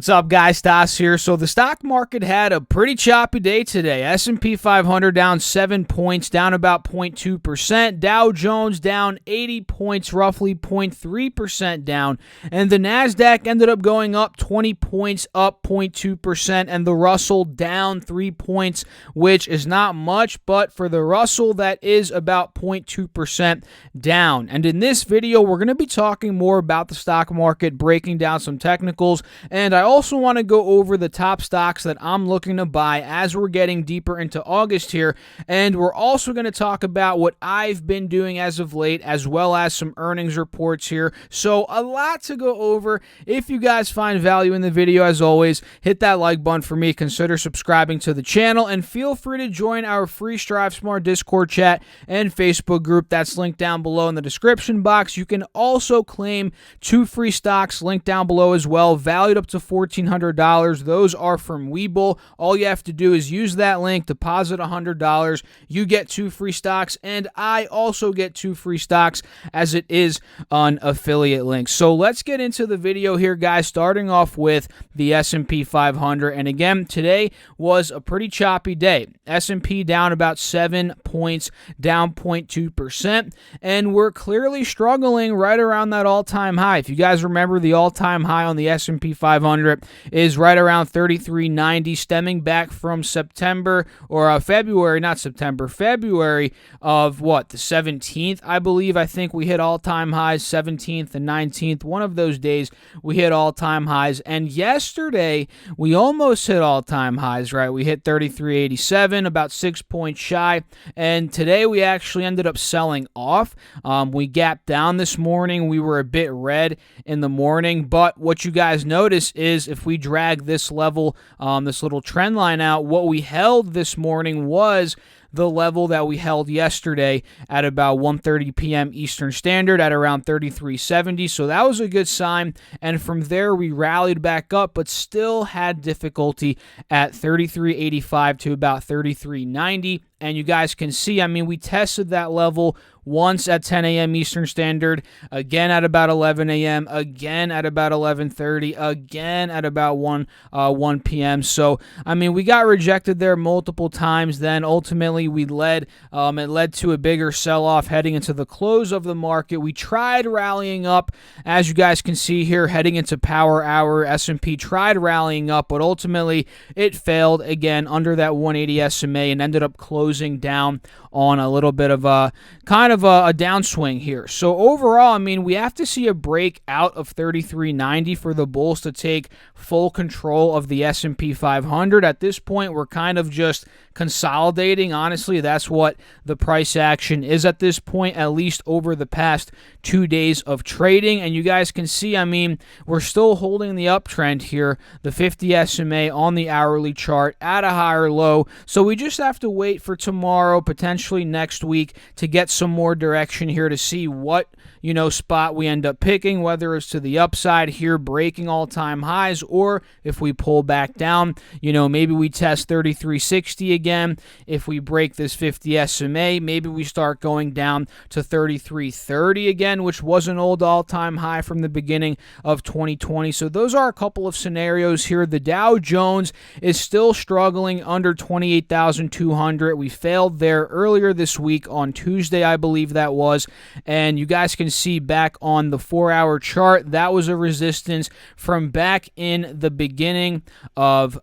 What's up, guys? Stas here. So the stock market had a pretty choppy day today. S&P 500 down 7 points, down about 0.2%. Dow Jones down 80 points, roughly 0.3% down. And the Nasdaq ended up going up 20 points, up 0.2%. And the Russell down 3 points, which is not much, but for the Russell, that is about 0.2% down. And in this video, we're going to be talking more about the stock market, breaking down some technicals, and I also want to go over the top stocks that I'm looking to buy as we're getting deeper into August here. And we're also going to talk about what I've been doing as of late, as well as some earnings reports here. So a lot to go over. If you guys find value in the video, as always, hit that like button for me. Consider subscribing to the channel, and feel free to join our free Strive Smart Discord chat and Facebook group. That's linked down below in the description box. You can also claim 2 free stocks linked down below as well, valued up to $1,400. Those are from Webull. All you have to do is use that link, deposit $100. You get 2 free stocks, and I also get 2 free stocks as it is an affiliate link. So let's get into the video here, guys, starting off with the S&P 500. And again, today was a pretty choppy day. S&P down about 7 points, down 0.2%, and we're clearly struggling right around that all-time high. If you guys remember, the all-time high on the S&P 500 is right around 3390, stemming back from February of what, the 17th, I believe. I think we hit all-time highs, 17th and 19th. One of those days we hit all-time highs, and yesterday we almost hit all-time highs, right? We hit 3387, about 6 points shy, and today we actually ended up selling off. We gapped down this morning. We were a bit red in the morning, but what you guys notice is if we drag this level, this little trend line out, what we held this morning was the level that we held yesterday at about 1:30 p.m. Eastern Standard at around 3370. So that was a good sign. And from there, we rallied back up, but still had difficulty at 3385 to about 3390. And you guys can see, I mean, we tested that level once at 10 a.m. Eastern Standard, again at about 11 a.m., again at about 11:30, again at about 1 p.m. So, I mean, we got rejected there multiple times. Then ultimately we led. It led to a bigger sell-off heading into the close of the market. We tried rallying up, as you guys can see here, heading into Power Hour. S&P tried rallying up, but ultimately it failed again under that 180 SMA and ended up closing down on a little bit of a kind of a downswing here. So overall, I mean, we have to see a break out of 3390 for the bulls to take full control of the S&P 500. At this point, we're kind of just consolidating. Honestly, that's what the price action is at this point, at least over the past 2 days of trading. And you guys can see, I mean, we're still holding the uptrend here, the 50 SMA on the hourly chart at a higher low. So we just have to wait for tomorrow, potentially next week, to get some more direction here to see what, spot we end up picking, whether it's to the upside here, breaking all-time highs, or if we pull back down, maybe we test 3360 again. If we break this 50 SMA, maybe we start going down to 3330 again, which was an old all-time high from the beginning of 2020. So those are a couple of scenarios here. The Dow Jones is still struggling under 28,200. We failed there earlier this week on Tuesday, I believe that was, and you guys can see back on the 4-hour chart, that was a resistance from back in the beginning of,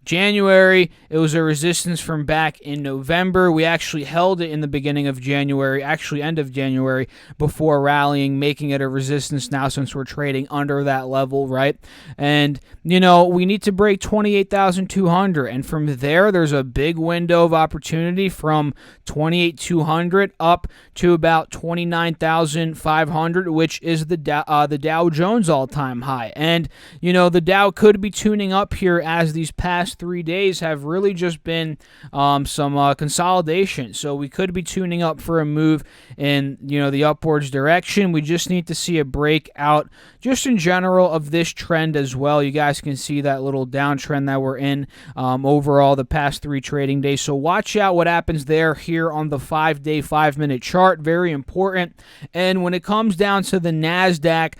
January. It was a resistance from back in November. We actually held it in the beginning of January, actually end of January, before rallying, making it a resistance now since we're trading under that level, right? And, we need to break 28,200. And from there, there's a big window of opportunity from 28,200 up to about 29,500, which is the Dow Jones all-time high. And, the Dow could be tuning up here as these past 3 days have really just been some consolidation. So we could be tuning up for a move in the upwards direction. We just need to see a breakout just in general of this trend as well. You guys can see that little downtrend that we're in overall the past 3 trading days. So watch out what happens there here on the 5-day, 5-minute chart. Very important. And when it comes down to the Nasdaq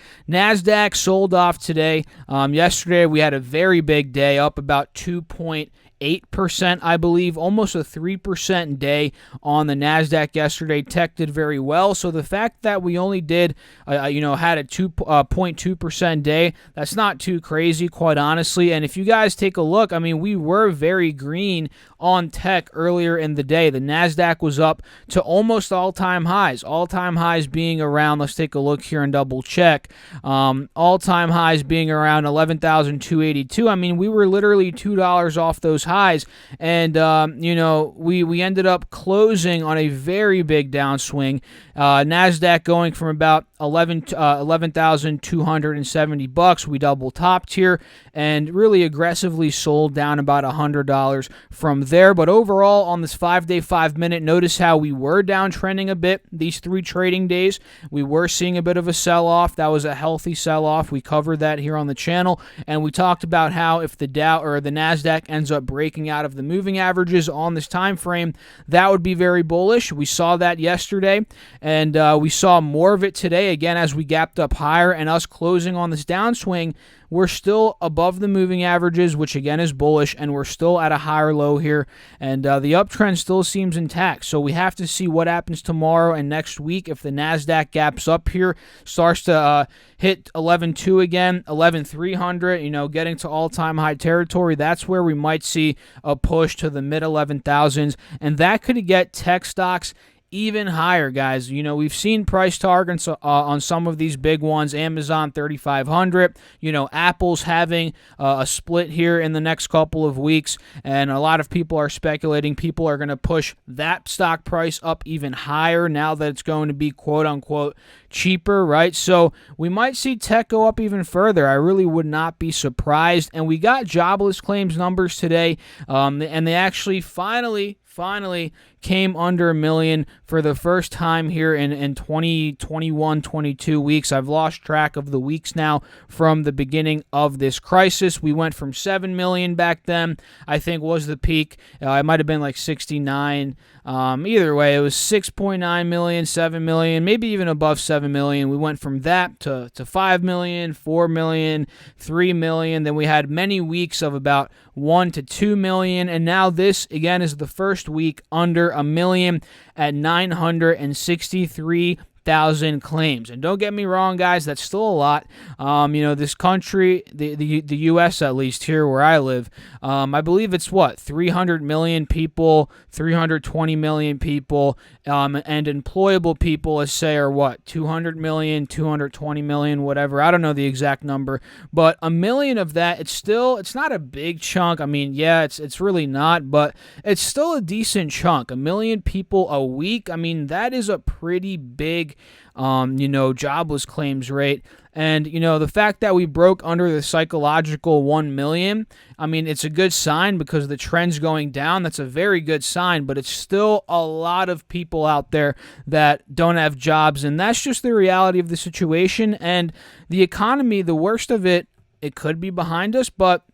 sold off today. Yesterday we had a very big day, up about 2.8%, I believe, almost a 3% day on the Nasdaq yesterday. Tech did very well. So the fact that we only did, had a 2.2% day, that's not too crazy, quite honestly. And if you guys take a look, I mean, we were very green on tech earlier in the day. The Nasdaq was up to almost all-time highs. All-time highs being around, let's take a look here and double check. All-time highs being around 11,282. I mean, we were literally $2 off those highs, and we ended up closing on a very big downswing. Nasdaq going from about $11,270. We double topped here and really aggressively sold down about $100 from there. But overall, on this 5-day, 5-minute, notice how we were downtrending a bit these 3 trading days. We were seeing a bit of a sell-off. That was a healthy sell-off. We covered that here on the channel, and we talked about how if the Dow or the Nasdaq ends up breaking out of the moving averages on this time frame, that would be very bullish. We saw that yesterday, and we saw more of it today, again, as we gapped up higher and us closing on this downswing. We're still above the moving averages, which again is bullish, and we're still at a higher low here, and the uptrend still seems intact. So we have to see what happens tomorrow and next week. If the Nasdaq gaps up here, starts to hit 11.2 again, 11,300, getting to all-time high territory, that's where we might see a push to the mid-11,000s, and that could get tech stocks even higher, guys. We've seen price targets on some of these big ones. Amazon 3,500. Apple's having a split here in the next couple of weeks, and a lot of people are speculating people are going to push that stock price up even higher now that it's going to be quote unquote cheaper, right? So we might see tech go up even further. I really would not be surprised. And we got jobless claims numbers today, and they actually finally came under 1 million for the first time here in 22 weeks. I've lost track of the weeks now from the beginning of this crisis. We went from 7 million back then, I think was the peak. It might have been like 69. Either way, it was 6.9 million, 7 million, maybe even above 7 million. We went from that to 5 million, 4 million, 3 million. Then we had many weeks of about 1 to 2 million. And now this, again, is the first week under 1 million at 963,000 claims. And don't get me wrong, guys, that's still a lot. This country, the U.S. at least here where I live, I believe it's 300 million people, 320 million people, and employable people, let's say, are 200 million, 220 million, whatever. I don't know the exact number, but 1 million of that, it's not a big chunk. I mean, yeah, it's really not, but it's still a decent chunk. 1 million people a week. I mean, that is a pretty big jobless claims rate. And, the fact that we broke under the psychological 1 million, I mean, it's a good sign because the trend's going down. That's a very good sign, but it's still a lot of people out there that don't have jobs. And that's just the reality of the situation. And the economy, the worst of it could be behind us, but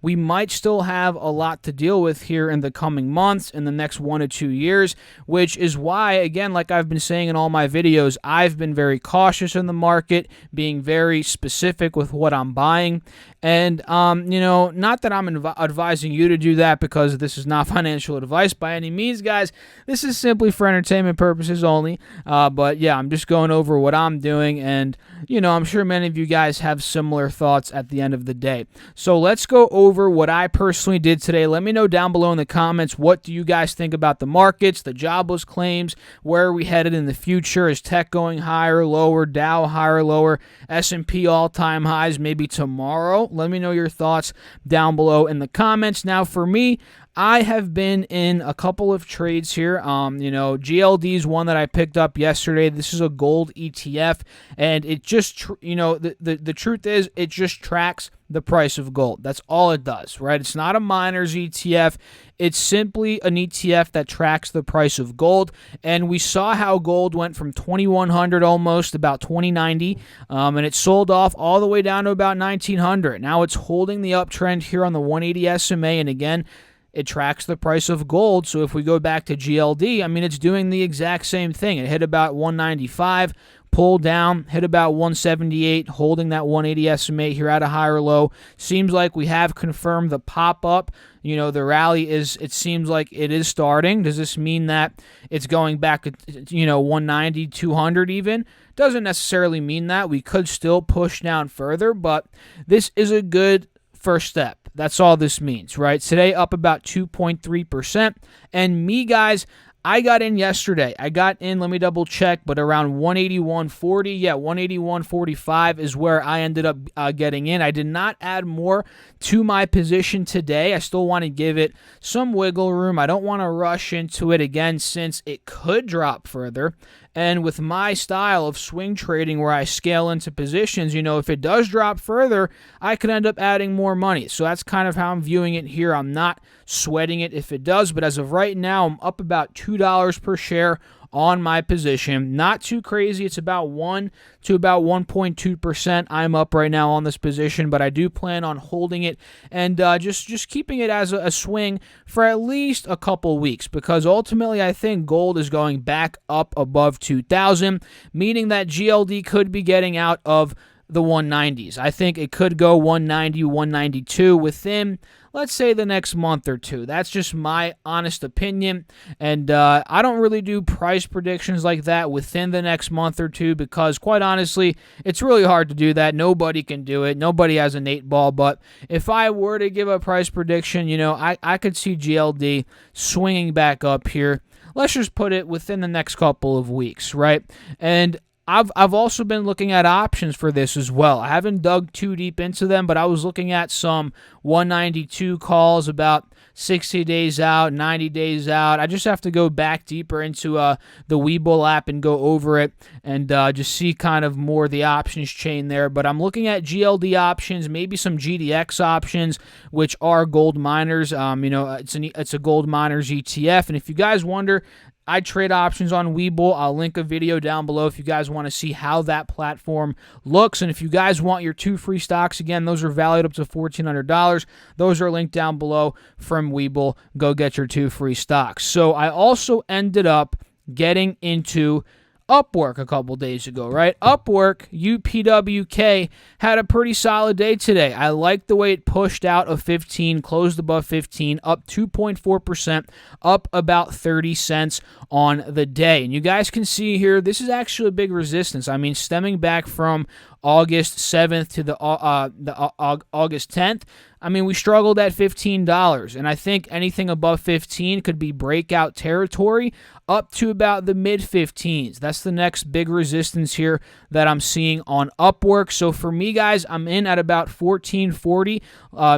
we might still have a lot to deal with here in the coming months, in the next 1 to 2 years, which is why, again, like I've been saying in all my videos, I've been very cautious in the market, being very specific with what I'm buying. And, not that I'm advising you to do that, because this is not financial advice by any means, guys. This is simply for entertainment purposes only. But yeah, I'm just going over what I'm doing, and, I'm sure many of you guys have similar thoughts at the end of the day. So let's go over what I personally did today. Let me know down below in the comments, what do you guys think about the markets, the jobless claims, where are we headed in the future? Is tech going higher, lower, Dow higher, lower, S&P all-time highs maybe tomorrow? Let me know your thoughts down below in the comments. Now, for me, I have been in a couple of trades here. GLD is one that I picked up yesterday. This is a gold ETF, and it just, the truth is, it just tracks the price of gold. That's all it does, right? It's not a miners ETF. It's simply an ETF that tracks the price of gold. And we saw how gold went from 2,100 almost, about 2,090, and it sold off all the way down to about 1,900. Now it's holding the uptrend here on the 180 SMA, and again, it tracks the price of gold. So if we go back to GLD, I mean, it's doing the exact same thing. It hit about 195, pulled down, hit about 178, holding that 180 SMA here at a higher low. Seems like we have confirmed the pop-up. You know, the rally it seems like it is starting. Does this mean that it's going back to, 190, 200 even? Doesn't necessarily mean that. We could still push down further, but this is a good first step. That's all this means, right? Today up about 2.3%. And me, guys, I got in yesterday. I got in, let me double check, but around 181.40. Yeah, 181.45 is where I ended up getting in. I did not add more to my position today. I still want to give it some wiggle room. I don't want to rush into it again since it could drop further. And with my style of swing trading where I scale into positions, if it does drop further, I could end up adding more money. So that's kind of how I'm viewing it here. I'm not sweating it if it does, but as of right now, I'm up about $2 per share on my position. Not too crazy. It's about 1 to about 1.2% I'm up right now on this position, but I do plan on holding it and just keeping it as a swing for at least a couple weeks, because ultimately I think gold is going back up above 2,000, meaning that GLD could be getting out of the 190s. I think it could go 190, 192 within, let's say, the next month or two. That's just my honest opinion. And I don't really do price predictions like that within the next month or two because, quite honestly, it's really hard to do that. Nobody can do it. Nobody has an 8-ball. But if I were to give a price prediction, I could see GLD swinging back up here. Let's just put it within the next couple of weeks, right? And I've also been looking at options for this as well. I haven't dug too deep into them, but I was looking at some 192 calls about 60 days out, 90 days out. I just have to go back deeper into the Webull app and go over it and just see kind of more the options chain there. But I'm looking at GLD options, maybe some GDX options, which are gold miners. It's a gold miners ETF. And if you guys wonder, I trade options on Webull. I'll link a video down below if you guys want to see how that platform looks. And if you guys want your 2 free stocks, again, those are valued up to $1,400. Those are linked down below from Webull. Go get your 2 free stocks. So I also ended up getting into Upwork a couple days ago, right? Upwork, UPWK, had a pretty solid day today. I like the way it pushed out of 15, closed above 15, up 2.4%, up about 30 cents on the day. And you guys can see here, this is actually a big resistance. I mean, stemming back from August 7th to the August 10th, I mean, we struggled at $15, and I think anything above 15 could be breakout territory up to about the mid-15s. That's the next big resistance here that I'm seeing on Upwork. So for me, guys, I'm in at about 1440,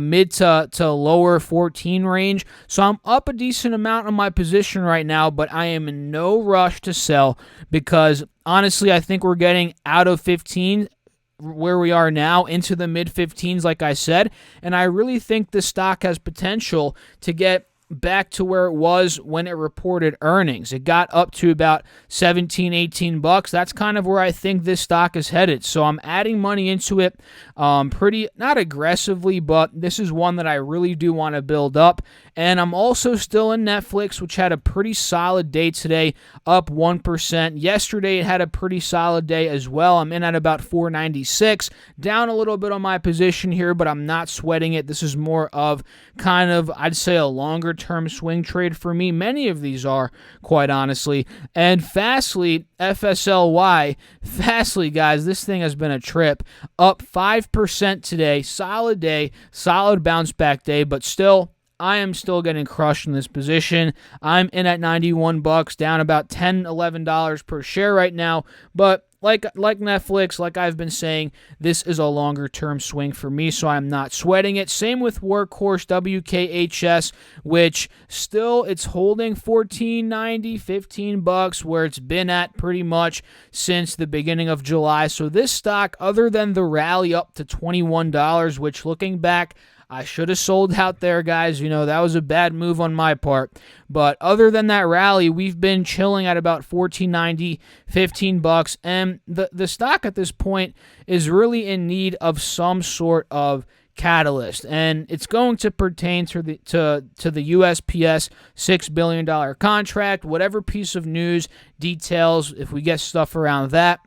mid to lower 14 range. So I'm up a decent amount on my position right now, but I am in no rush to sell because, honestly, I think we're getting out of 15 where we are now into the mid-15s, like I said, and I really think the stock has potential to get back to where it was when it reported earnings. It got up to about 17, 18 bucks. That's kind of where I think this stock is headed. So I'm adding money into it pretty, not aggressively, but this is one that I really do want to build up. And I'm also still in Netflix, which had a pretty solid day today, up 1%. Yesterday, it had a pretty solid day as well. I'm in at about 496, down a little bit on my position here, but I'm not sweating it. This is more of kind of, I'd say, a longer-term swing trade for me. Many of these are, quite honestly. And Fastly, FSLY, Fastly, guys, this thing has been a trip. Up 5% today. Solid day, solid bounce back day, but still, I am still getting crushed in this position. I'm in at 91 bucks, down about $10, $11 per share right now, but like Netflix, like I've been saying, this is a longer-term swing for me, so I'm not sweating it. Same with Workhorse WKHS, which still it's holding $14.90, $15, where it's been at pretty much since the beginning of July. So this stock, other than the rally up to $21, which looking back, I should have sold out there, guys. That was a bad move on my part. But other than that rally, we've been chilling at about $14.90, $15. And the stock at this point is really in need of some sort of catalyst. And it's going to pertain to the USPS $6 billion contract. Whatever piece of news details, if we get stuff around that,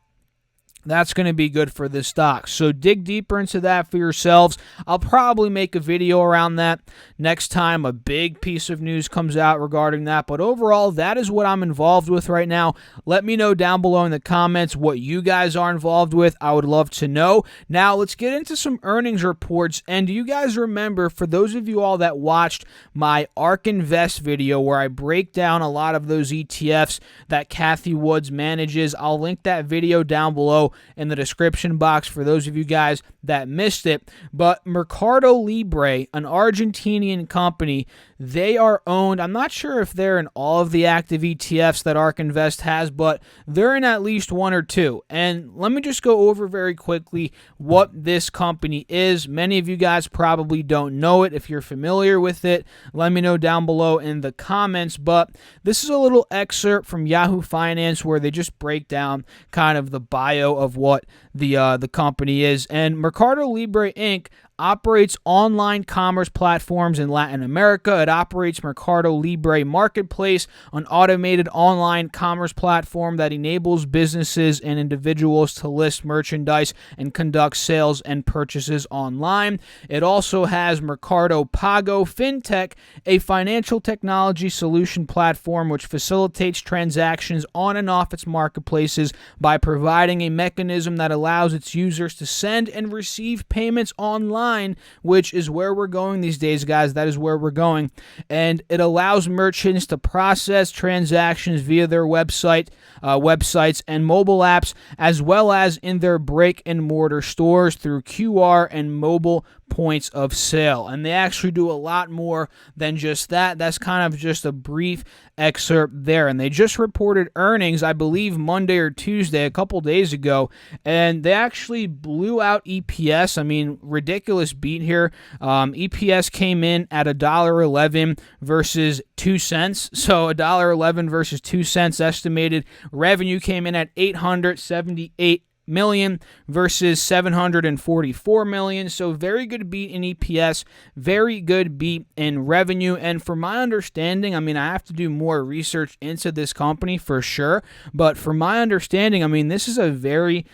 that's going to be good for this stock. So dig deeper into that for yourselves. I'll probably make a video around that next time a big piece of news comes out regarding that. But overall, that is what I'm involved with right now. Let me know down below in the comments what you guys are involved with. I would love to know. Now, let's get into some earnings reports. And do you guys remember, for those of you all that watched my ARK Invest video where I break down a lot of those ETFs that Kathy Woods manages, I'll link that video down below in the description box for those of you guys that missed it. But Mercado Libre, an Argentinian company, they are owned. I'm not sure if they're in all of the active ETFs that ARK Invest has, but they're in at least one or two. And let me just go over very quickly what this company is. Many of you guys probably don't know it. If you're familiar with it, let me know down below in the comments. But this is a little excerpt from Yahoo Finance where they just break down kind of the bio of what the company is. And Mercado Libre Inc. operates online commerce platforms in Latin America. It operates Mercado Libre Marketplace, an automated online commerce platform that enables businesses and individuals to list merchandise and conduct sales and purchases online. It also has Mercado Pago FinTech, a financial technology solution platform which facilitates transactions on and off its marketplaces by providing a mechanism that allows its users to send and receive payments online, which is where we're going these days, guys. That is where we're going. And it allows merchants to process transactions via their websites and mobile apps, as well as in their brick-and-mortar stores through QR and mobile points of sale. And they actually do a lot more than just that. That's kind of just a brief excerpt there. And they just reported earnings, I believe, Monday or Tuesday, a couple days ago, and they actually blew out EPS. I mean, ridiculous beat here. EPS came in at $1.11 versus 2 cents. So $1.11 versus 2 cents estimated. Revenue came in at $878 million versus $744 million. So very good beat in EPS, very good beat in revenue. And from my understanding, I mean, I have to do more research into this company for sure, but from my understanding, I mean, this is a very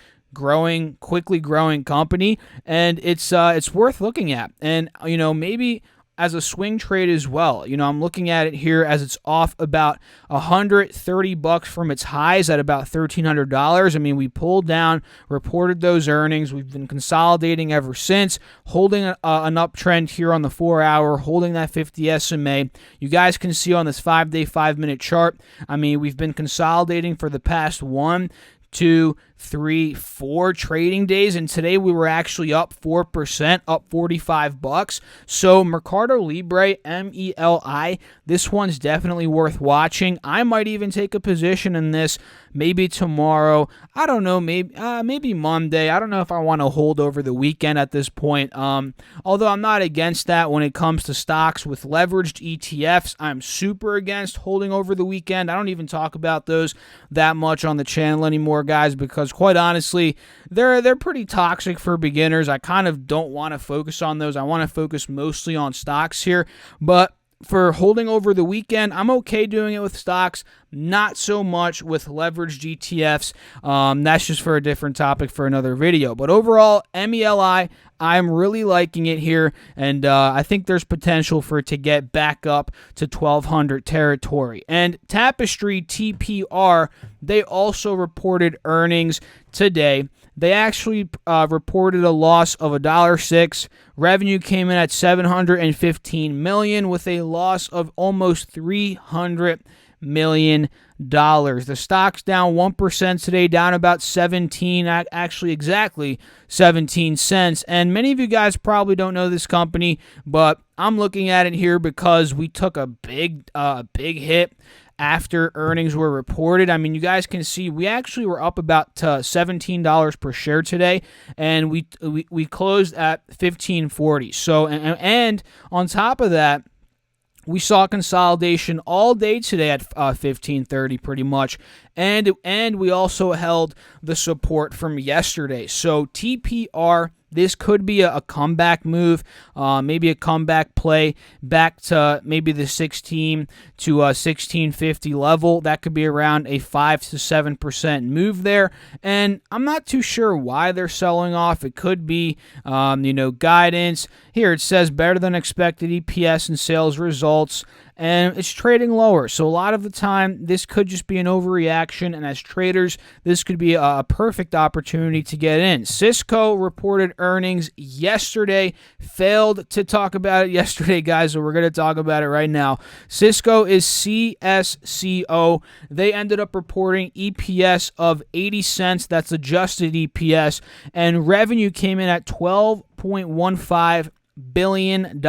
quickly growing company, and it's worth looking at. And maybe as a swing trade as well. I'm looking at it here as it's off about $130 from its highs at about $1,300. I mean, we pulled down, reported those earnings. We've been consolidating ever since, holding an uptrend here on the 4-hour, holding that 50 SMA. You guys can see on this 5-day, 5-minute chart, I mean, we've been consolidating for the past 1, 2, 3, 4 trading days, and today we were actually up 4%, up $45. So Mercado Libre, MELI, this one's definitely worth watching. I might even take a position in this maybe tomorrow. I don't know, maybe Monday. I don't know if I want to hold over the weekend at this point. Although I'm not against that when it comes to stocks with leveraged ETFs. I'm super against holding over the weekend. I don't even talk about those that much on the channel anymore, guys, because quite honestly, they're pretty toxic for beginners. I kind of don't want to focus on those. I want to focus mostly on stocks here, but for holding over the weekend, I'm okay doing it with stocks, not so much with leveraged ETFs. That's just for a different topic for another video. But overall, MELI, I'm really liking it here, and I think there's potential for it to get back up to 1,200 territory. And Tapestry, TPR, they also reported earnings today. They actually reported a loss of $1.06. Revenue came in at $715 million with a loss of almost $300 million. The stock's down 1% today, down about 17, actually exactly 17 cents. And many of you guys probably don't know this company, but I'm looking at it here because we took a big hit after earnings were reported. I mean, you guys can see we actually were up about $17 per share today, and we closed at $15.40. So, and on top of that, we saw consolidation all day today at $15.30 pretty much, and we also held the support from yesterday. So TPR, this could be a comeback move, maybe a comeback play back to maybe the 16 to 1650 level. That could be around a 5 to 7% move there, and I'm not too sure why they're selling off. It could be, guidance. Here it says better than expected EPS and sales results, and it's trading lower. So a lot of the time, this could just be an overreaction, and as traders, this could be a perfect opportunity to get in. Cisco reported earnings yesterday. Failed to talk about it yesterday, guys, so we're going to talk about it right now. Cisco is CSCO. They ended up reporting EPS of 80 cents. That's adjusted EPS, and revenue came in at $12.15 billion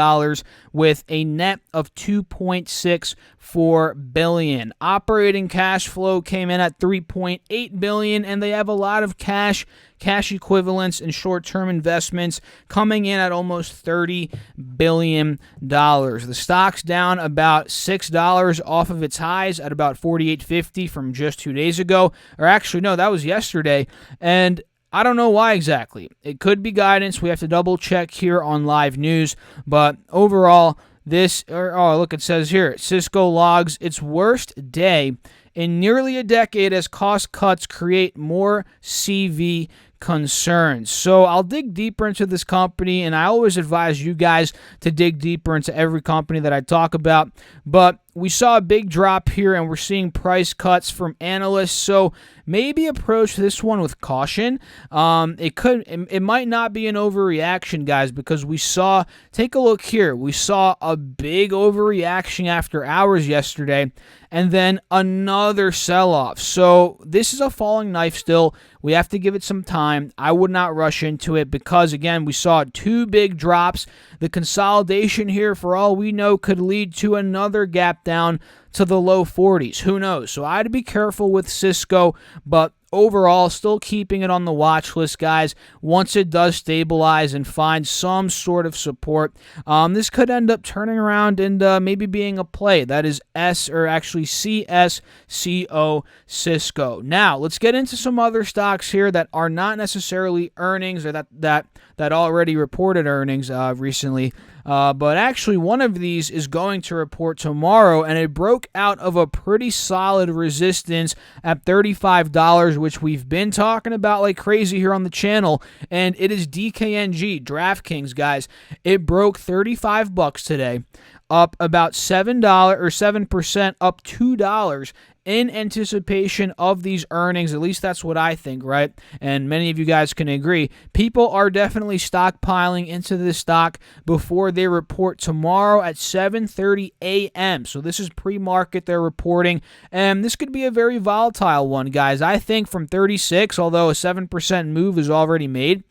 with a net of $2.64 billion. Operating cash flow came in at $3.8 billion, and they have a lot of cash equivalents, and short-term investments coming in at almost $30 billion. The stock's down about $6 off of its highs at about $48.50 from just 2 days ago. Or actually, no, that was yesterday. And I don't know why exactly. It could be guidance. We have to double check here on live news. But overall, it says here, Cisco logs its worst day in nearly a decade as cost cuts create more CV concerns. So I'll dig deeper into this company, and I always advise you guys to dig deeper into every company that I talk about. But we saw a big drop here, and we're seeing price cuts from analysts. So maybe approach this one with caution. It might not be an overreaction, guys, because take a look here. We saw a big overreaction after hours yesterday, and then another sell-off. So this is a falling knife still. We have to give it some time. I would not rush into it because, again, we saw 2 big drops. The consolidation here, for all we know, could lead to another gap down to the low 40s. Who knows? So I'd be careful with Cisco, but overall, still keeping it on the watch list, guys. Once it does stabilize and find some sort of support, this could end up turning around and maybe being a play. That is CSCO, Cisco. Now, let's get into some other stocks here that are not necessarily earnings or that already reported earnings recently. But actually, one of these is going to report tomorrow, and it broke out of a pretty solid resistance at $35, which we've been talking about like crazy here on the channel, and it is DKNG, DraftKings, guys. It broke $35 today, up about $7 or 7%, up $2 in anticipation of these earnings. At least that's what I think, right? And many of you guys can agree. People are definitely stockpiling into this stock before they report tomorrow at 7:30 a.m. So this is pre-market they're reporting, and this could be a very volatile one, guys. I think from 36, although a 7% move is already made,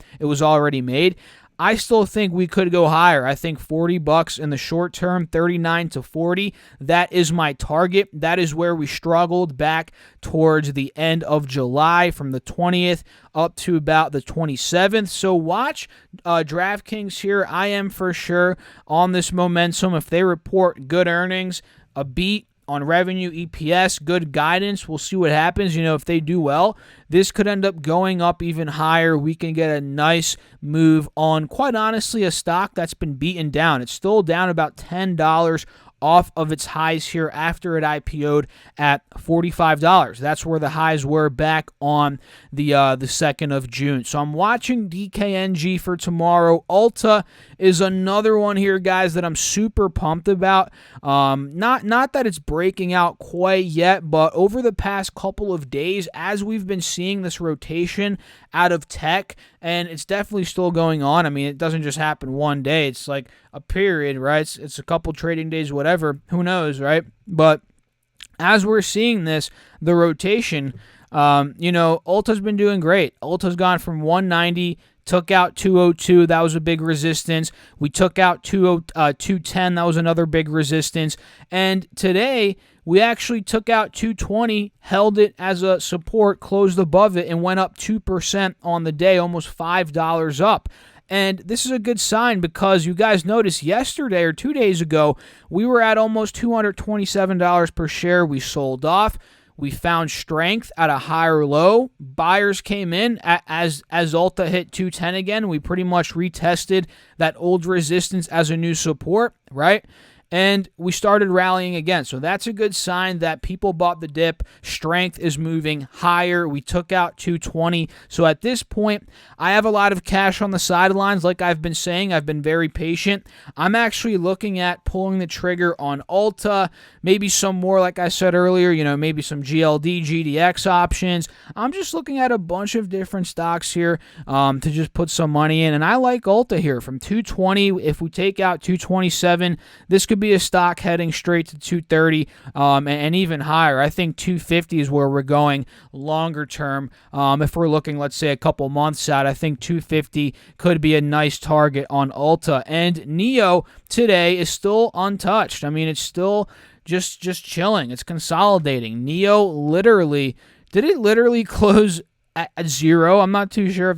I still think we could go higher. I think $40 in the short term, 39 to 40. That is my target. That is where we struggled back towards the end of July from the 20th up to about the 27th. So watch DraftKings here. I am for sure on this momentum. If they report good earnings, a beat on revenue, EPS, good guidance, we'll see what happens. If they do well, this could end up going up even higher. We can get a nice move on, quite honestly, a stock that's been beaten down. It's still down about $10 off of its highs here after it IPO'd at $45. That's where the highs were back on the 2nd of June. So I'm watching DKNG for tomorrow. Ulta is another one here, guys, that I'm super pumped about. Not that it's breaking out quite yet, but over the past couple of days, as we've been seeing this rotation out of tech, and it's definitely still going on. I mean, it doesn't just happen one day. It's like a period, right? It's a couple trading days, whatever. Who knows, right? But as we're seeing this, the rotation, Ulta's been doing great. Ulta's gone from 190, took out 202. That was a big resistance. We took out 210. That was another big resistance. And today, we actually took out 220, held it as a support, closed above it, and went up 2% on the day, almost $5 up. And this is a good sign because you guys noticed yesterday or 2 days ago, we were at almost $227 per share. We sold off. We found strength at a higher low. Buyers came in as Ulta hit 210 again. We pretty much retested that old resistance as a new support, right? And we started rallying again. So that's a good sign that people bought the dip. Strength is moving higher. We took out 220. So at this point, I have a lot of cash on the sidelines. Like I've been saying, I've been very patient. I'm actually looking at pulling the trigger on Ulta, maybe some more, like I said earlier, maybe some GLD, GDX options. I'm just looking at a bunch of different stocks here to just put some money in. And I like Ulta here from 220. If we take out 227, this could be a stock heading straight to 230 and even higher. I think 250 is where we're going longer term. If we're looking, let's say, a couple months out, I think 250 could be a nice target on Ulta. And NEO today is still untouched. I mean, it's still just chilling. It's consolidating. NEO did it literally close at zero? I'm not too sure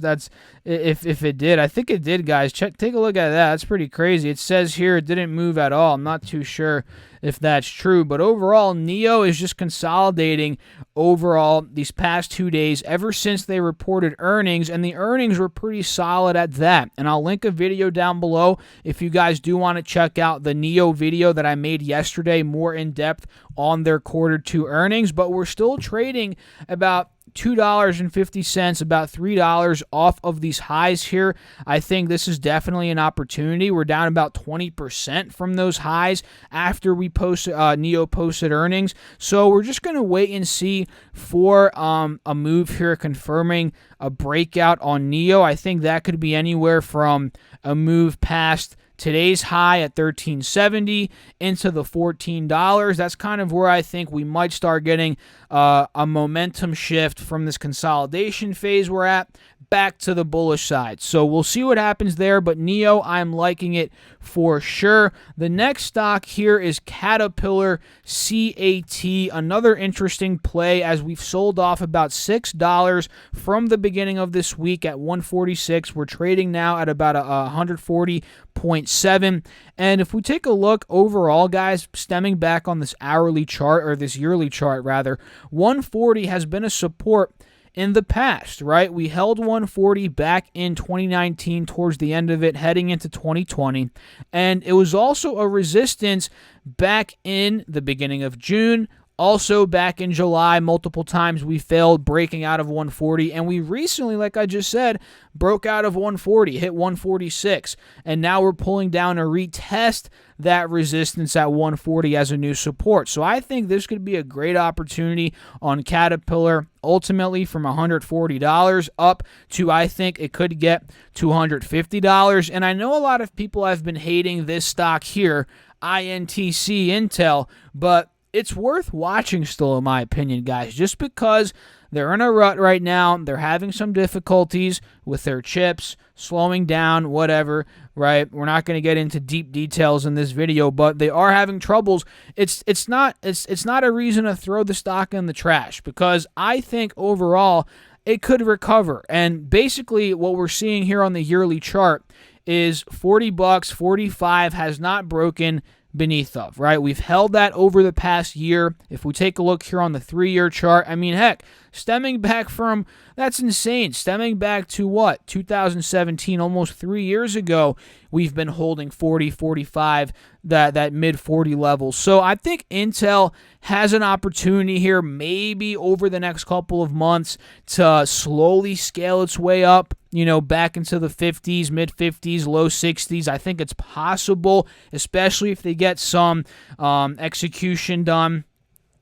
if it did. I think it did, guys. Take a look at that. That's pretty crazy. It says here it didn't move at all. I'm not too sure if that's true. But overall, NEO is just consolidating overall these past 2 days ever since they reported earnings, and the earnings were pretty solid at that. And I'll link a video down below if you guys do want to check out the NEO video that I made yesterday, more in depth on their Q2 earnings. But we're still trading about $2.50, about $3 off of these highs here. I think this is definitely an opportunity. We're down about 20% from those highs after we NEO posted earnings. So we're just going to wait and see for a move here confirming a breakout on NEO. I think that could be anywhere from a move past today's high at $13.70 into the $14. That's kind of where I think we might start getting a momentum shift from this consolidation phase we're at back to the bullish side. So we'll see what happens there, but NEO, I'm liking it for sure. The next stock here is Caterpillar CAT, another interesting play as we've sold off about $6 from the beginning of this week at 146. We're trading now at about 140.7. And if we take a look overall, guys, stemming back on this hourly chart, or this yearly chart rather, 140 has been a support in the past, right? We held 140 back in 2019 towards the end of it, heading into 2020. And it was also a resistance back in the beginning of June. Also back in July, multiple times we failed breaking out of 140, and we recently, like I just said, broke out of 140, hit 146, and now we're pulling down to retest that resistance at 140 as a new support. So I think this could be a great opportunity on Caterpillar, ultimately from $140 up to, I think it could get $250. And I know a lot of people have been hating this stock here, INTC Intel, but it's worth watching still, in my opinion, guys, just because they're in a rut right now. They're having some difficulties with their chips, slowing down, whatever, right? We're not going to get into deep details in this video, but they are having troubles. It's not a reason to throw the stock in the trash, because I think overall it could recover. And basically what we're seeing here on the yearly chart is $40, 45 has not broken beneath of, right? We've held that over the past year. If we take a look here on the 3-year chart, I mean, heck, stemming back from, that's insane, stemming back to what, 2017, almost 3 years ago, we've been holding 40, 45, that mid 40 level. So I think Intel has an opportunity here, maybe over the next couple of months, to slowly scale its way up, back into the 50s, mid 50s, low 60s. I think it's possible, especially if they get some execution done.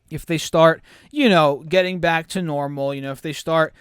If they start, getting back to normal, if they start,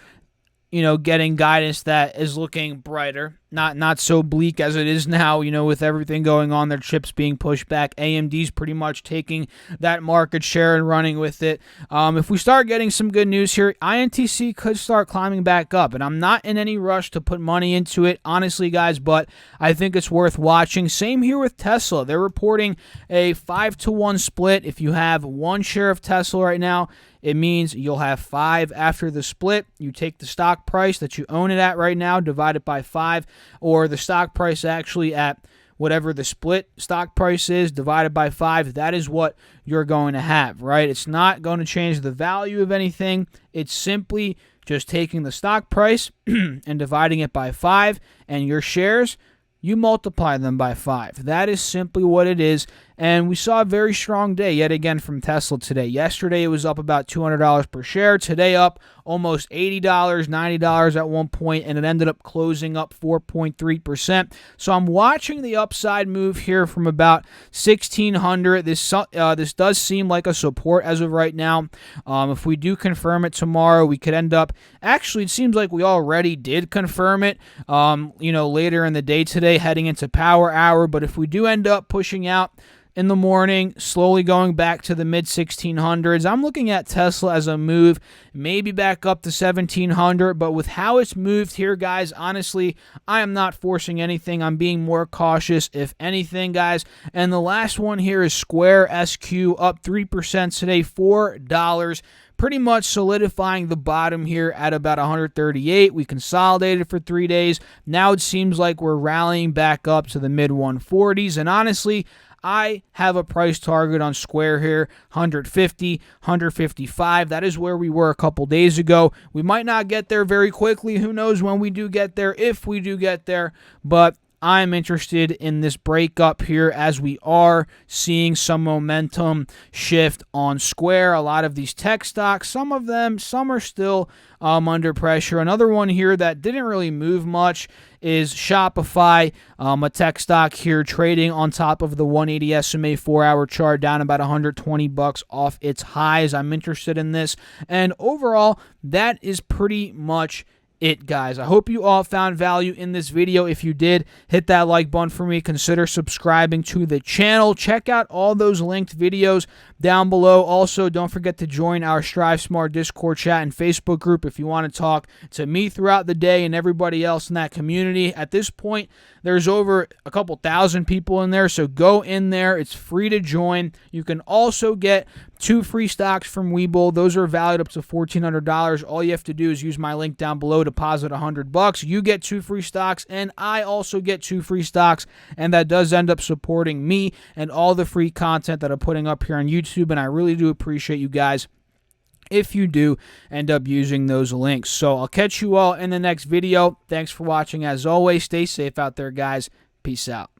getting guidance that is looking brighter, not so bleak as it is now, with everything going on, their chips being pushed back. AMD's pretty much taking that market share and running with it. If we start getting some good news here, INTC could start climbing back up, and I'm not in any rush to put money into it, honestly, guys, but I think it's worth watching. Same here with Tesla. They're reporting a 5-to-1 split. If you have one share of Tesla right now, it means you'll have 5 after the split. You take the stock price that you own it at right now, divide it by 5, or the stock price actually at whatever the split stock price is, divided by 5. That is what you're going to have, right? It's not going to change the value of anything. It's simply just taking the stock price and dividing it by 5, and your shares, you multiply them by 5. That is simply what it is. And we saw a very strong day yet again from Tesla today. Yesterday it was up about $200 per share. Today up almost $80, $90 at one point, and it ended up closing up 4.3%. So I'm watching the upside move here from about 1,600. This does seem like a support as of right now. If we do confirm it tomorrow, we could end up, actually it seems like we already did confirm it, later in the day today heading into power hour. But if we do end up pushing out in the morning, slowly going back to the mid-1600s, I'm looking at Tesla as a move, maybe back up to 1700, but with how it's moved here, guys, honestly, I am not forcing anything. I'm being more cautious, if anything, guys. And the last one here is Square SQ, up 3% today, $4. Pretty much solidifying the bottom here at about 138. We consolidated for 3 days. Now it seems like we're rallying back up to the mid-140s, and honestly, I have a price target on Square here, 150, 155. That is where we were a couple days ago. We might not get there very quickly. Who knows when we do get there, if we do get there. But I'm interested in this breakup here as we are seeing some momentum shift on Square. A lot of these tech stocks, some are still under pressure. Another one here that didn't really move much is Shopify, a tech stock here trading on top of the 180 SMA 4-hour chart, down about $120 off its highs. I'm interested in this. And overall, that is pretty much it, guys. I hope you all found value in this video. If you did, hit that like button for me. Consider subscribing to the channel. Check out all those linked videos down below. Also, don't forget to join our Strive Smart Discord chat and Facebook group if you want to talk to me throughout the day and everybody else in that community. At this point, there's over a couple thousand people in there, so go in there. It's free to join. You can also get 2 free stocks from Webull. Those are valued up to $1,400. All you have to do is use my link down below, deposit $100. You get 2 free stocks, and I also get 2 free stocks, and that does end up supporting me and all the free content that I'm putting up here on YouTube, and I really do appreciate you guys if you do end up using those links. So I'll catch you all in the next video. Thanks for watching. As always, stay safe out there, guys. Peace out.